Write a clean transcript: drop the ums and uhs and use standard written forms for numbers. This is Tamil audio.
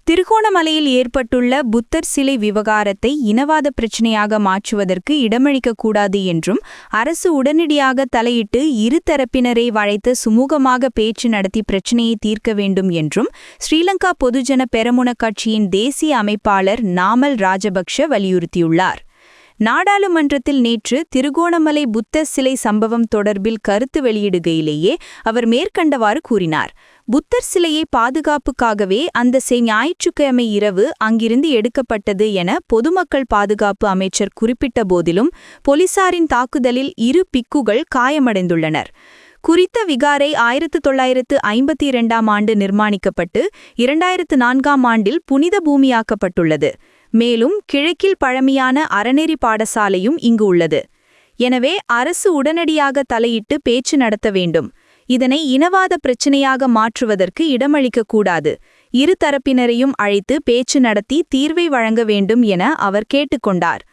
திருகோணமலையில் ஏற்பட்டுள்ள புத்தர் சிலை விவகாரத்தை இனவாத பிரச்சினையாக மாற்றுவதற்கு இடமளிக்கக்கூடாது என்றும் அரசு உடனடியாக தலையிட்டு இரு தரப்பினரை வளைத்து சுமூகமாக பேச்சு நடத்தி பிரச்சினையை தீர்க்க வேண்டும் என்றும் ஸ்ரீலங்கா பொதுஜன பெரமுன கட்சியின் தேசிய அமைப்பாளர் நாமல் ராஜபக்ஷ வலியுறுத்தியுள்ளார். நாடாளுமன்றத்தில் நேற்று திருகோணமலை புத்தர் சிலை சம்பவம் தொடர்பில் கருத்து வெளியிடுகையிலேயே அவர் மேற்கண்டவாறு கூறினார். புத்தர் சிலையை பாதுகாப்புக்காகவே அந்த ஞாயிற்றுக்கிழமை இரவு அங்கிருந்து எடுக்கப்பட்டது என பொதுமக்கள் பாதுகாப்பு அமைச்சர் குறிப்பிட்ட போதிலும் போலீசாரின் தாக்குதலில் 2 பிக்குகள் காயமடைந்துள்ளனர். குறித்த விகாரை 1952ஆம் ஆண்டு நிர்மாணிக்கப்பட்டு 2004ஆம் ஆண்டில் புனித பூமியாக்கப்பட்டுள்ளது. மேலும் கிழக்கில் பழமையான அறநெறி பாடசாலையும் இங்கு உள்ளது. எனவே அரசு உடனடியாக தலையிட்டு பேச்சு நடத்த வேண்டும். இதனை இனவாத பிரச்சினையாக மாற்றுவதற்கு இடமளிக்கக்கூடாது. இரு தரப்பினரையும் அழைத்து பேச்சு நடத்தி தீர்வை வழங்க வேண்டும் என அவர் கேட்டுக்கொண்டார்.